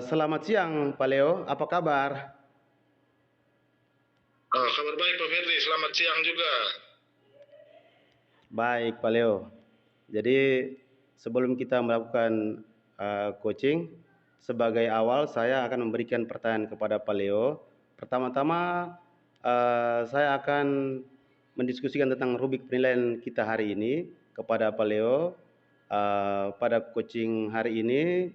Selamat siang, Pak Leo. Apa kabar? Kabar baik Pak Firly, selamat siang juga. Baik, Pak Leo. Jadi sebelum kita melakukan coaching, sebagai awal saya akan memberikan pertanyaan kepada Pak Leo. Pertama-tama saya akan mendiskusikan tentang rubrik penilaian kita hari ini kepada Pak Leo. Pada coaching hari ini,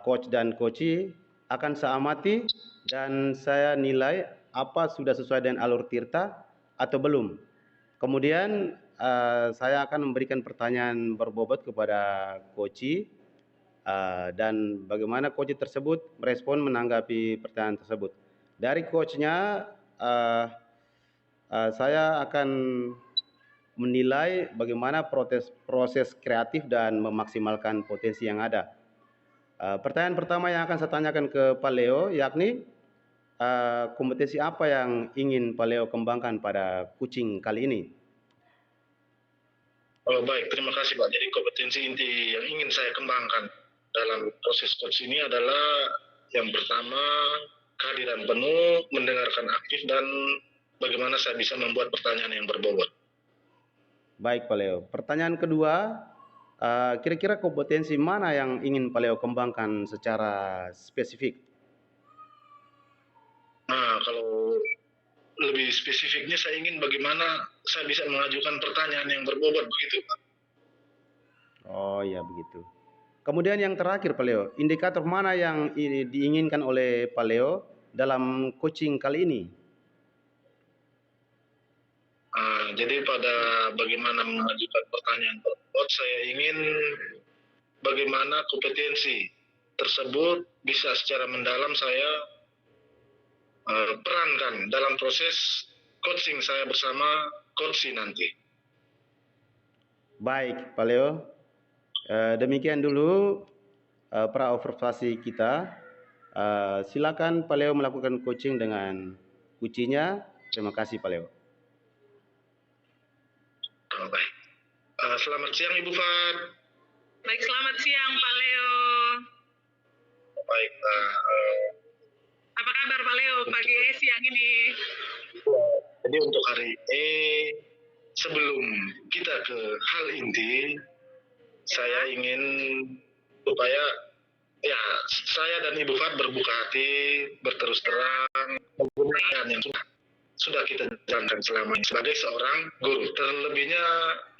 coach dan coachee akan saya amati dan saya nilai apa sudah sesuai dengan alur Tirta atau belum. Kemudian saya akan memberikan pertanyaan berbobot kepada coachee dan bagaimana coachee tersebut merespon menanggapi pertanyaan tersebut. Dari coachnya saya akan menilai bagaimana proses kreatif dan memaksimalkan potensi yang ada. Pertanyaan pertama yang akan saya tanyakan ke Pak Leo yakni kompetensi apa yang ingin Pak Leo kembangkan pada coaching kali ini? Baik, terima kasih Pak. Jadi kompetensi inti yang ingin saya kembangkan dalam proses coach ini adalah yang pertama, kehadiran penuh, mendengarkan aktif, dan bagaimana saya bisa membuat pertanyaan yang berbobot. Baik Pak Leo. Pertanyaan kedua, kira-kira kompetensi mana yang ingin Pak Leo kembangkan secara spesifik? Nah, kalau lebih spesifiknya saya ingin bagaimana saya bisa mengajukan pertanyaan yang berbobot begitu Pak. Oh ya begitu. Kemudian yang terakhir Pak Leo, indikator mana yang diinginkan oleh Pak Leo dalam coaching kali ini? Jadi pada bagaimana mengajukan pertanyaan berbobot, saya ingin bagaimana kompetensi tersebut bisa secara mendalam saya perankan dalam proses coaching saya bersama coachee nanti. Baik Pak Leo, demikian dulu pra-observasi kita. Silakan Pak Leo melakukan coaching dengan coachee-nya. Terima kasih Pak Leo. Baik. Selamat siang Ibu Fat. Baik, selamat siang Pak Leo. Baik. Apa kabar Pak Leo pagi siang ini? Jadi untuk hari ini, sebelum kita ke hal inti, saya ingin supaya ya saya dan Ibu Fat berbuka hati, berterus terang menggunakan yang sudah kita jalankan selama ini sebagai seorang guru. Terlebihnya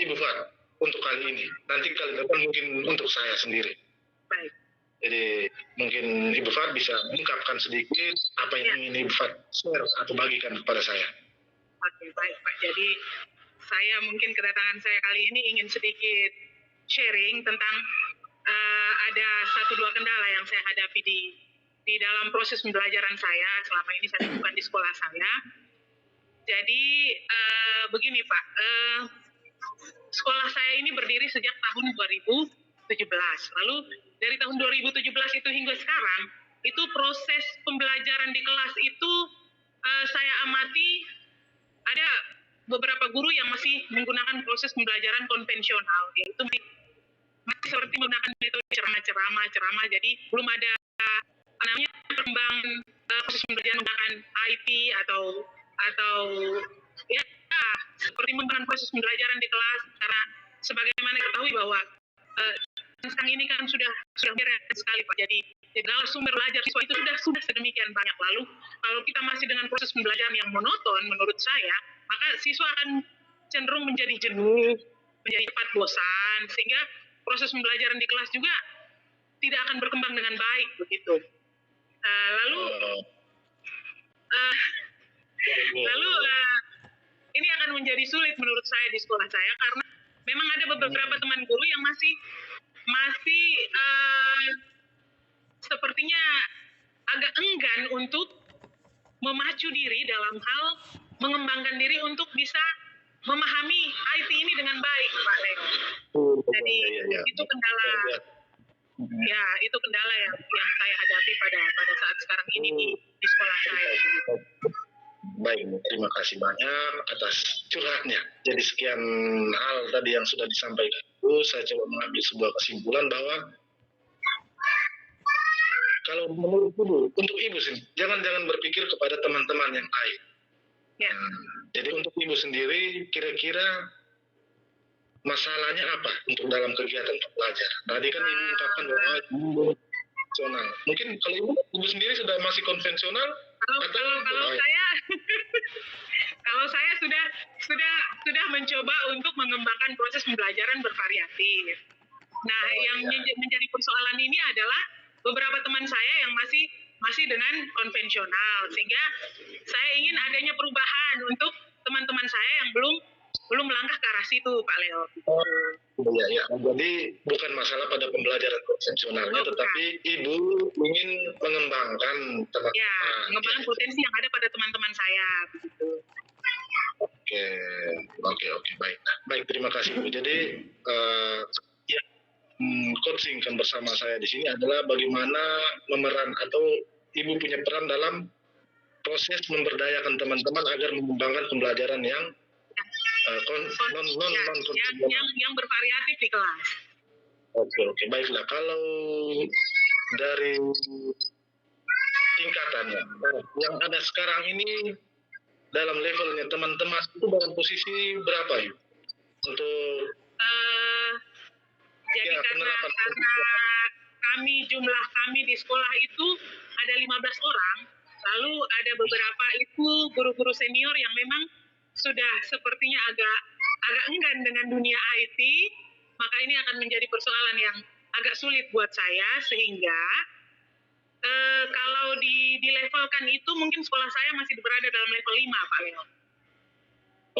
Ibu Fat untuk kali ini. Nanti kali depan mungkin untuk saya sendiri. Baik. Jadi mungkin Ibu Fat bisa mengungkapkan sedikit apa yang ingin Ibu Fat share atau bagikan kepada saya. Oke, baik Pak. Jadi saya mungkin kedatangan saya kali ini ingin sedikit sharing tentang ada 1-2 kendala yang saya hadapi di dalam proses pembelajaran saya selama ini saya lakukan di sekolah saya. Jadi begini Pak, sekolah saya ini berdiri sejak tahun 2017. Lalu dari tahun 2017 itu hingga sekarang, itu proses pembelajaran di kelas itu saya amati ada beberapa guru yang masih menggunakan proses pembelajaran konvensional, yaitu masih seperti menggunakan metode ceramah, jadi belum ada namanya perkembangan proses pembelajaran menggunakan IT atau ya seperti menggunakan proses pembelajaran di kelas, karena sebagaimana ketahui bahwa sekarang ini kan sudah beres sekali Pak. Jadi segala sumber belajar siswa itu sudah sedemikian banyak. Lalu kalau kita masih dengan proses pembelajaran yang monoton, menurut saya, maka siswa akan cenderung menjadi jenuh, menjadi cepat bosan, sehingga proses pembelajaran di kelas juga tidak akan berkembang dengan baik begitu. Lalu ini akan menjadi sulit menurut saya di sekolah saya, karena memang ada beberapa teman guru yang masih sepertinya agak enggan untuk memacu diri dalam hal mengembangkan diri untuk bisa memahami IT ini dengan baik, Pak Leo. Jadi itu kendala, ya itu kendala yang saya hadapi pada saat sekarang ini di sekolah saya. Baik, terima kasih banyak atas curhatnya. Jadi sekian hal tadi yang sudah disampaikan. Saya coba mengambil sebuah kesimpulan bahwa kalau menurut ibu, untuk ibu sendiri, jangan berpikir kepada teman-teman yang lain. Ya. Jadi untuk ibu sendiri, kira-kira masalahnya apa untuk dalam kegiatan belajar? Tadi kan ibu ungkapkan bahwa ibu konvensional. Mungkin kalau ibu sendiri sudah masih konvensional kalau saya kalau saya sudah mencoba untuk mengembangkan proses pembelajaran bervariasi. Nah, yang menjadi persoalan ini adalah beberapa teman saya yang masih dengan konvensional, sehingga saya ingin adanya perubahan untuk teman-teman saya yang belum melangkah ke arah situ, Pak Leo. Ya. Jadi bukan masalah pada pembelajaran konvensionalnya, tetapi ibu ingin mengembangkan teman-teman. Ya, mengembangkan potensi yang ada pada teman-teman saya, begitu. Oke, baik, terima kasih Bu. Jadi coaching bersama saya di sini adalah bagaimana memeran atau ibu punya peran dalam proses memberdayakan teman-teman agar mengembangkan pembelajaran yang yang bervariatif di kelas. Oke, baiklah. Kalau dari tingkatannya yang ada sekarang ini dalam levelnya teman-teman itu dalam posisi berapa ya? Untuk jadi karena jumlah kami di sekolah itu ada 15 orang, lalu ada beberapa itu guru-guru senior yang memang sudah sepertinya agak enggan dengan dunia IT, maka ini akan menjadi persoalan yang agak sulit buat saya, sehingga kalau dilevelkan itu mungkin sekolah saya masih berada dalam level 5, Pak Leo.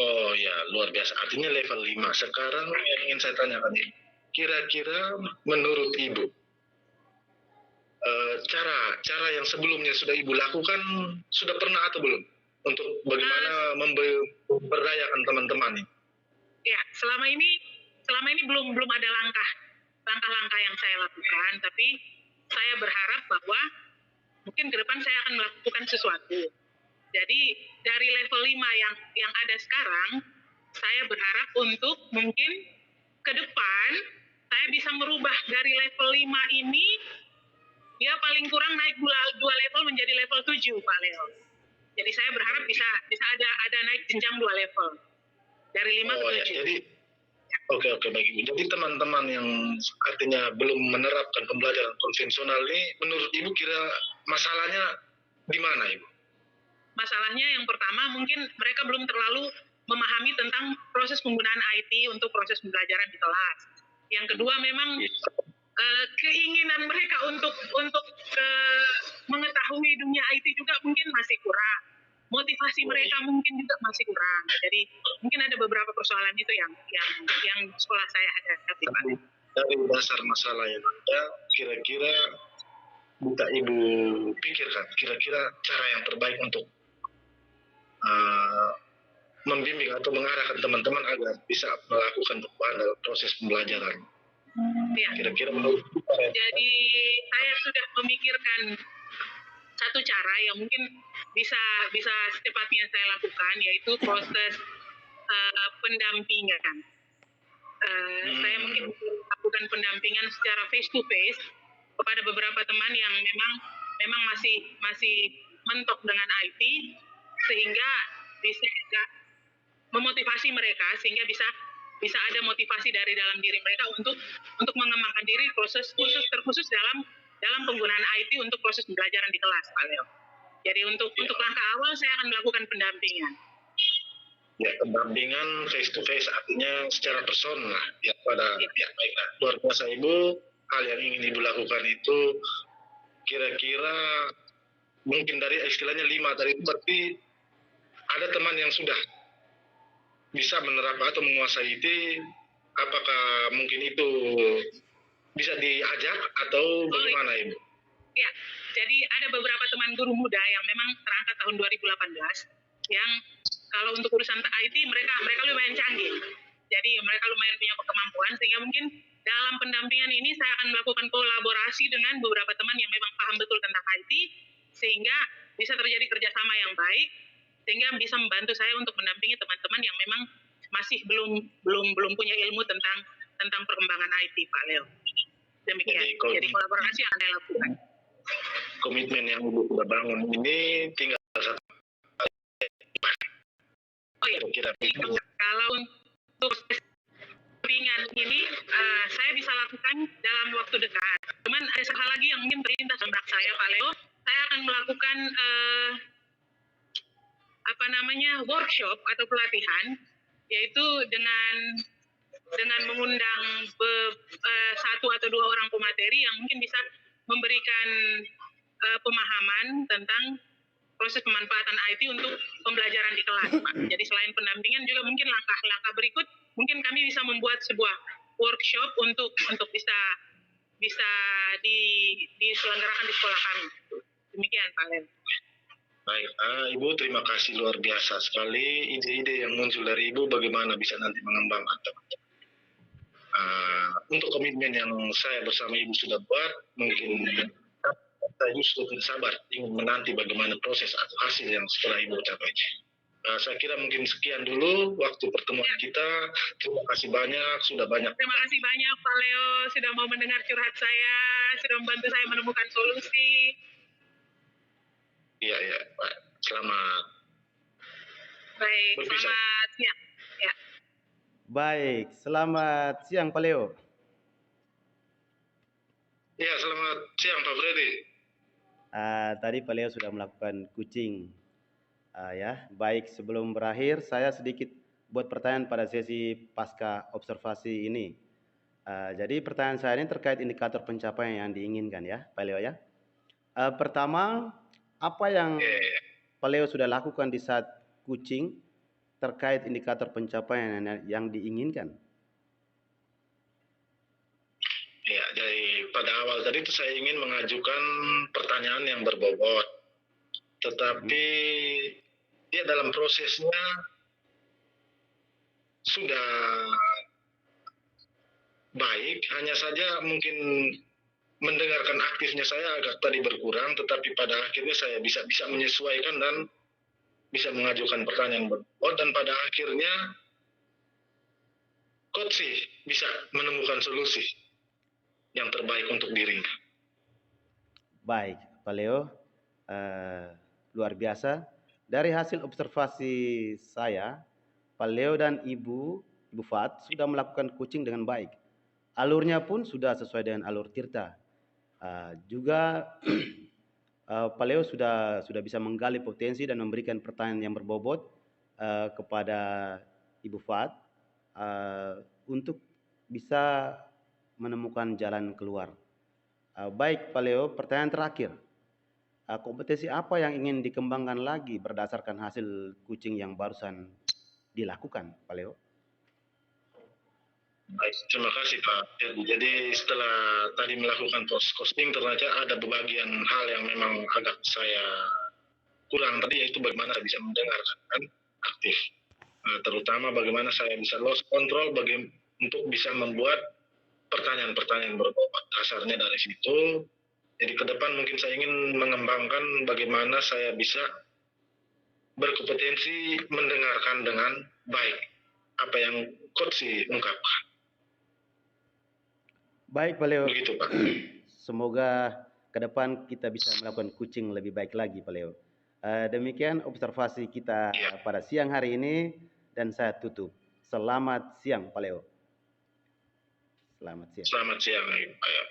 Oh ya, luar biasa. Artinya level 5. Sekarang yang ingin saya tanyakan ini, kira-kira menurut Ibu, cara yang sebelumnya sudah Ibu lakukan, sudah pernah atau belum? Untuk bagaimana memberdayakan teman-teman ini? Ya, selama ini belum ada langkah-langkah yang saya lakukan, tapi saya berharap bahwa mungkin ke depan saya akan melakukan sesuatu. Jadi dari level 5 yang ada sekarang, saya berharap untuk mungkin ke depan saya bisa merubah dari level 5 ini, dia paling kurang naik 2 level menjadi level 7, Pak Leo. Jadi saya berharap bisa ada naik jenjang 2 level. Dari 5 ke 7. Ya, jadi Oke, baik Ibu. Jadi teman-teman yang artinya belum menerapkan pembelajaran konvensional ini, menurut Ibu kira masalahnya di mana Ibu? Masalahnya yang pertama mungkin mereka belum terlalu memahami tentang proses penggunaan IT untuk proses pembelajaran di kelas. Yang kedua memang keinginan mereka untuk mengetahui dunia IT juga mungkin masih kurang. Motivasi mereka mungkin juga masih kurang. Jadi mungkin ada beberapa persoalan itu yang sekolah saya hadapi, Pak. Dari dasar masalah yang ada, kira-kira bisa Ibu pikirkan, kira-kira cara yang terbaik untuk membimbing atau mengarahkan teman-teman agar bisa melakukan perubahan dalam proses pembelajaran. Ya. Kira-kira menurut Jadi saya sudah memikirkan satu cara yang mungkin bisa secepatnya saya lakukan, yaitu proses pendampingan. Saya mungkin melakukan pendampingan secara face to face kepada beberapa teman yang memang masih mentok dengan IT, sehingga bisa memotivasi mereka, sehingga bisa ada motivasi dari dalam diri mereka untuk mengembangkan diri terkhusus dalam penggunaan IT untuk proses pembelajaran di kelas, Pak Leo. Jadi untuk langkah awal saya akan melakukan pendampingan. Ya, pendampingan face to face artinya secara personal ya pada pihak baiklah. Luar biasa Ibu, hal yang ingin Ibu lakukan itu kira-kira mungkin dari istilahnya 5 tadi itu berarti ada teman yang sudah bisa menerapkan atau menguasai IT, apakah mungkin itu bisa diajak atau bagaimana Ibu? Ya, jadi ada beberapa teman guru muda yang memang terangkat tahun 2018 yang kalau untuk urusan IT mereka lumayan canggih. Jadi mereka lumayan punya kemampuan, sehingga mungkin dalam pendampingan ini saya akan melakukan kolaborasi dengan beberapa teman yang memang paham betul tentang IT, sehingga bisa terjadi kerjasama yang baik, sehingga bisa membantu saya untuk mendampingi teman-teman yang memang masih belum punya ilmu tentang perkembangan IT, Pak Leo. Demikian. Jadi kolaborasi yang saya lakukan. komitmen yang Ibu sudah bangun ini tinggal satu. Oh iya, Kira-kira kalau untuk ringan ini saya bisa lakukan dalam waktu dekat. Cuman ada satu hal lagi yang mungkin terlintas di benak saya, Pak Leo. Saya akan melakukan workshop atau pelatihan, yaitu dengan mengundang satu atau dua orang pemateri yang mungkin bisa memberikan pemahaman tentang proses pemanfaatan IT untuk pembelajaran di kelas, Pak. Jadi selain pendampingan juga mungkin langkah-langkah berikut, mungkin kami bisa membuat sebuah workshop untuk bisa diselenggarakan di sekolah kami. Demikian, Pak Leo. baik, Ibu terima kasih luar biasa sekali ide-ide yang muncul dari Ibu bagaimana bisa nanti mengembangkan teman-teman. Untuk komitmen yang saya bersama Ibu sudah buat, mungkin saya sudah tidak sabar ingin menanti bagaimana proses atau hasil yang setelah Ibu capai. Saya kira mungkin sekian dulu waktu pertemuan kita. Terima kasih banyak, sudah banyak. Terima kasih banyak Pak Leo sudah mau mendengar curhat saya, sudah membantu saya menemukan solusi. Iya, Pak. Selamat. Baik, berpisah. Selamat siang. Ya. Baik, selamat siang Pak Leo. Ya, selamat siang Pak Freddy. Tadi Pak Leo sudah melakukan coaching. Ya, baik sebelum berakhir saya sedikit buat pertanyaan pada sesi pasca observasi ini. Jadi pertanyaan saya ini terkait indikator pencapaian yang diinginkan ya, Pak Leo ya. Pertama, apa yang Pak Leo sudah lakukan di saat coaching terkait indikator pencapaian yang diinginkan? Ya, dari pada awal tadi itu saya ingin mengajukan pertanyaan yang berbobot, tetapi dia dalam prosesnya sudah baik, hanya saja mungkin mendengarkan aktifnya saya agak tadi berkurang, tetapi pada akhirnya saya bisa menyesuaikan dan bisa mengajukan pertanyaan berbobot, dan pada akhirnya coach sih bisa menemukan solusi yang terbaik untuk dirinya. Baik, Pak Leo, luar biasa. Dari hasil observasi saya, Pak Leo dan Ibu Fat sudah melakukan coaching dengan baik. Alurnya pun sudah sesuai dengan alur Tirta. Juga Pak Leo sudah bisa menggali potensi dan memberikan pertanyaan yang berbobot kepada Ibu Fat untuk bisa menemukan jalan keluar. Baik Pak Leo, pertanyaan terakhir. Kompetensi apa yang ingin dikembangkan lagi berdasarkan hasil coaching yang barusan dilakukan, Pak Leo? Baik, terima kasih Pak. Jadi setelah tadi melakukan post costing, ternyata ada bagian hal yang memang agak saya kurang tadi, yaitu bagaimana saya bisa mendengarkan aktif. Terutama bagaimana saya bisa lost control untuk bisa membuat pertanyaan-pertanyaan berbobot. Dasarnya dari situ. Jadi ke depan mungkin saya ingin mengembangkan bagaimana saya bisa berkompetensi mendengarkan dengan baik apa yang coach ungkapkan. Baik Pak Leo. Begitu Pak. Semoga ke depan kita bisa melakukan coaching lebih baik lagi Pak Leo. Demikian observasi kita pada siang hari ini dan saya tutup. Selamat siang Pak Leo. Selamat siang. Selamat siang Pak.